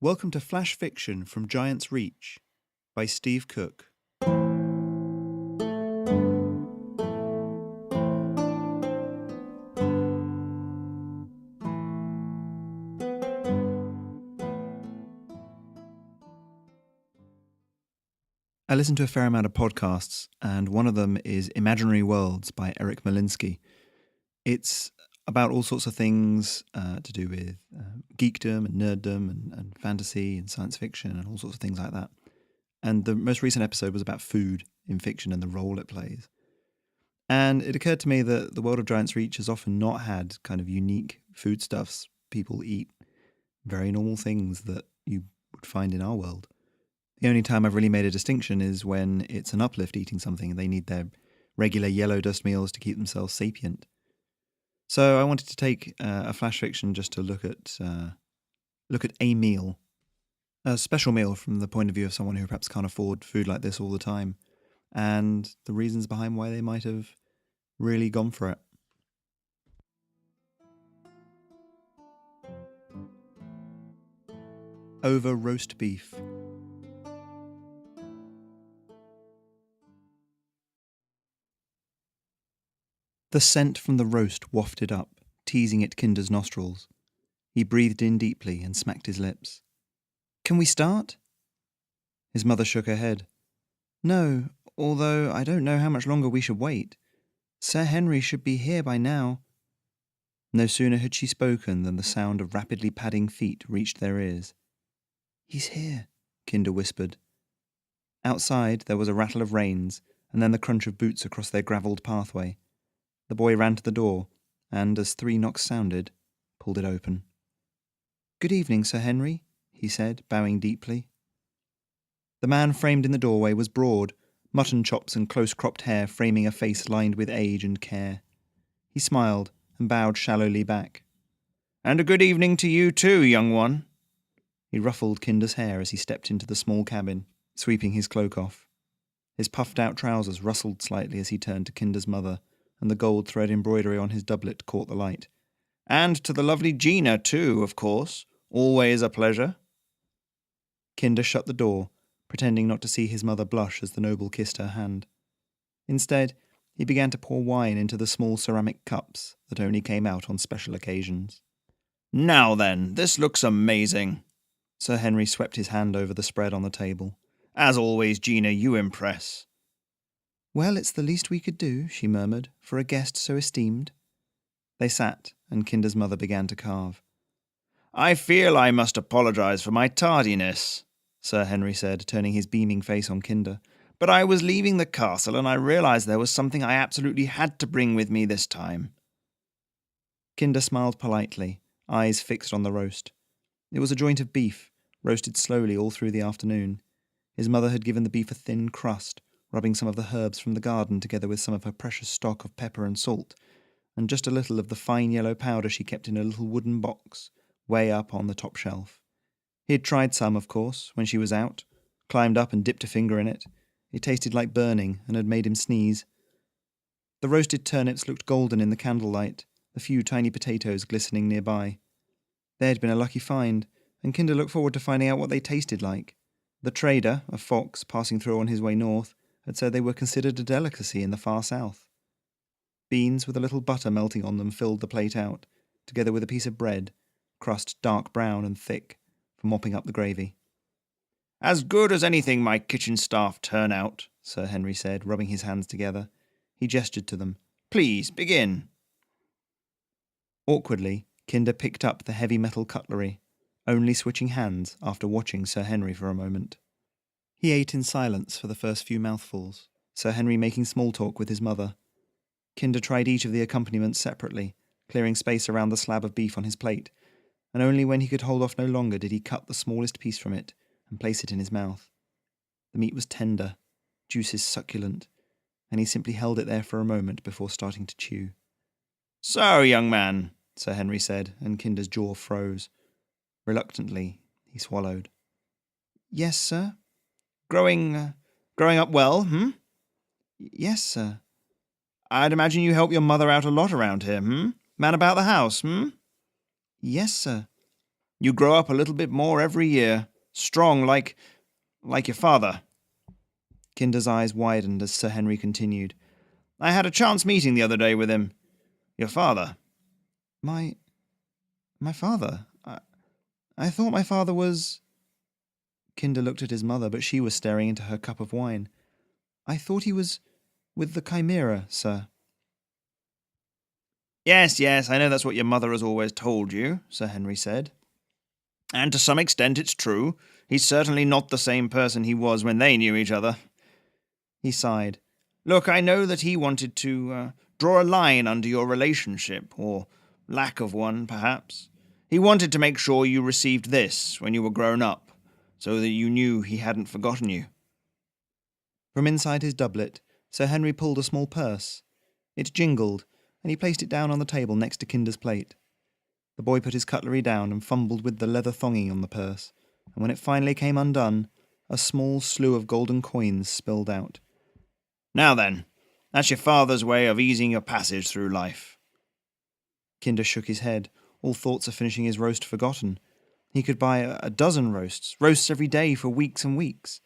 Welcome to Flash Fiction from Giant's Reach by Steve Cook. I listen to a fair amount of podcasts, and one of them is Imaginary Worlds by Eric Molinsky. It's about all sorts of things to do with geekdom and nerddom and fantasy and science fiction and all sorts of things like that. And the most recent episode was about food in fiction and the role it plays. And it occurred to me that the world of Giant's Reach has often not had kind of unique foodstuffs people eat, very normal things that you would find in our world. The only time I've really made a distinction is when it's an uplift eating something and they need their regular yellow dust meals to keep themselves sapient. So I wanted to take a flash fiction just to look at a meal, a special meal from the point of view of someone who perhaps can't afford food like this all the time, and the reasons behind why they might have really gone for it. Over roast beef. The scent from the roast wafted up, teasing at Kinder's nostrils. He breathed in deeply and smacked his lips. "Can we start?" His mother shook her head. "No, although I don't know how much longer we should wait. Sir Henry should be here by now." No sooner had she spoken than the sound of rapidly padding feet reached their ears. "He's here," Kinder whispered. Outside there was a rattle of reins, and then the crunch of boots across their gravelled pathway. The boy ran to the door, and, as 3 knocks sounded, pulled it open. "Good evening, Sir Henry," he said, bowing deeply. The man framed in the doorway was broad, mutton chops and close-cropped hair framing a face lined with age and care. He smiled and bowed shallowly back. "And a good evening to you too, young one." He ruffled Kinder's hair as he stepped into the small cabin, sweeping his cloak off. His puffed-out trousers rustled slightly as he turned to Kinder's mother, and the gold thread embroidery on his doublet caught the light. "And to the lovely Gina, too, of course. Always a pleasure." Kinder shut the door, pretending not to see his mother blush as the noble kissed her hand. Instead, he began to pour wine into the small ceramic cups that only came out on special occasions. "Now then, this looks amazing." Sir Henry swept his hand over the spread on the table. "As always, Gina, you impress." "Well, it's the least we could do," she murmured, "for a guest so esteemed." They sat, and Kinder's mother began to carve. "I feel I must apologize for my tardiness," Sir Henry said, turning his beaming face on Kinder. "But I was leaving the castle and I realized there was something I absolutely had to bring with me this time." Kinder smiled politely, eyes fixed on the roast. It was a joint of beef, roasted slowly all through the afternoon. His mother had given the beef a thin crust, rubbing some of the herbs from the garden together with some of her precious stock of pepper and salt, and just a little of the fine yellow powder she kept in a little wooden box, way up on the top shelf. He had tried some, of course, when she was out, climbed up and dipped a finger in it. It tasted like burning and had made him sneeze. The roasted turnips looked golden in the candlelight, the few tiny potatoes glistening nearby. They had been a lucky find, and Kinder looked forward to finding out what they tasted like. The trader, a fox passing through on his way north, had said they were considered a delicacy in the far south. Beans with a little butter melting on them filled the plate out, together with a piece of bread, crust dark brown and thick, for mopping up the gravy. "As good as anything my kitchen staff turn out," Sir Henry said, rubbing his hands together. He gestured to them. "Please, begin." Awkwardly, Kinder picked up the heavy metal cutlery, only switching hands after watching Sir Henry for a moment. He ate in silence for the first few mouthfuls, Sir Henry making small talk with his mother. Kinder tried each of the accompaniments separately, clearing space around the slab of beef on his plate, and only when he could hold off no longer did he cut the smallest piece from it and place it in his mouth. The meat was tender, juices succulent, and he simply held it there for a moment before starting to chew. "So, young man," Sir Henry said, and Kinder's jaw froze. Reluctantly, he swallowed. "Yes, sir?" Growing up well, "Yes, sir." "I'd imagine you help your mother out a lot around here, Man about the house, "Yes, sir." You grow up a little bit more every year, strong like your father." Kinder's eyes widened as Sir Henry continued. "I had a chance meeting the other day with him. Your father." My father? I thought my father was... Kinder looked at his mother, but she was staring into her cup of wine. "I thought he was with the Chimera, sir." Yes, I know that's what your mother has always told you," Sir Henry said. "And to some extent it's true. He's certainly not the same person he was when they knew each other." He sighed. "Look, I know that he wanted to draw a line under your relationship, or lack of one, perhaps. He wanted to make sure you received this when you were grown up, so that you knew he hadn't forgotten you." From inside his doublet, Sir Henry pulled a small purse. It jingled, and he placed it down on the table next to Kinder's plate. The boy put his cutlery down and fumbled with the leather thonging on the purse, and when it finally came undone, a small slew of golden coins spilled out. "Now then, that's your father's way of easing your passage through life." Kinder shook his head, all thoughts of finishing his roast forgotten. He could buy a dozen roasts every day for weeks and weeks.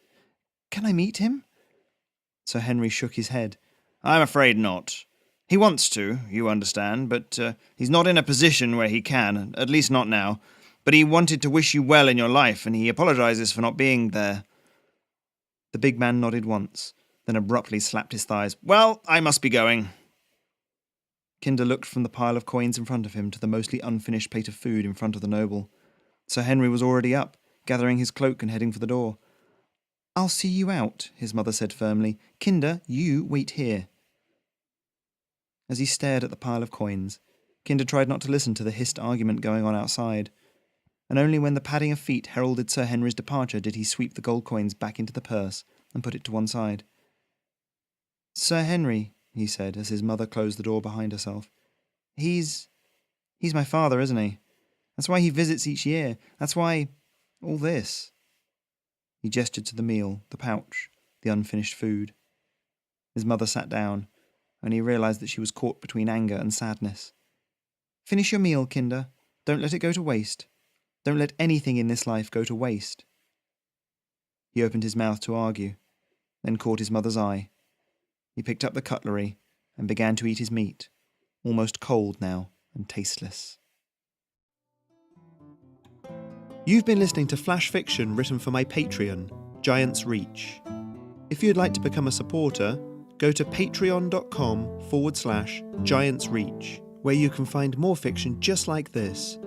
"Can I meet him?" Sir Henry shook his head. "I'm afraid not. He wants to, you understand, but he's not in a position where he can, at least not now. But he wanted to wish you well in your life, and he apologizes for not being there." The big man nodded once, then abruptly slapped his thighs. "Well, I must be going." Kinder looked from the pile of coins in front of him to the mostly unfinished plate of food in front of the noble. Sir Henry was already up, gathering his cloak and heading for the door. "I'll see you out," his mother said firmly. "Kinder, you wait here." As he stared at the pile of coins, Kinder tried not to listen to the hissed argument going on outside, and only when the padding of feet heralded Sir Henry's departure did he sweep the gold coins back into the purse and put it to one side. "Sir Henry," he said, as his mother closed the door behind herself. He's my father, isn't he? That's why he visits each year. That's why... all this." He gestured to the meal, the pouch, the unfinished food. His mother sat down, and he realized that she was caught between anger and sadness. "Finish your meal, Kinder. Don't let it go to waste. Don't let anything in this life go to waste." He opened his mouth to argue, then caught his mother's eye. He picked up the cutlery and began to eat his meat, almost cold now and tasteless. You've been listening to flash fiction written for my Patreon, Giant's Reach. If you'd like to become a supporter, go to patreon.com/Giant's Reach, where you can find more fiction just like this,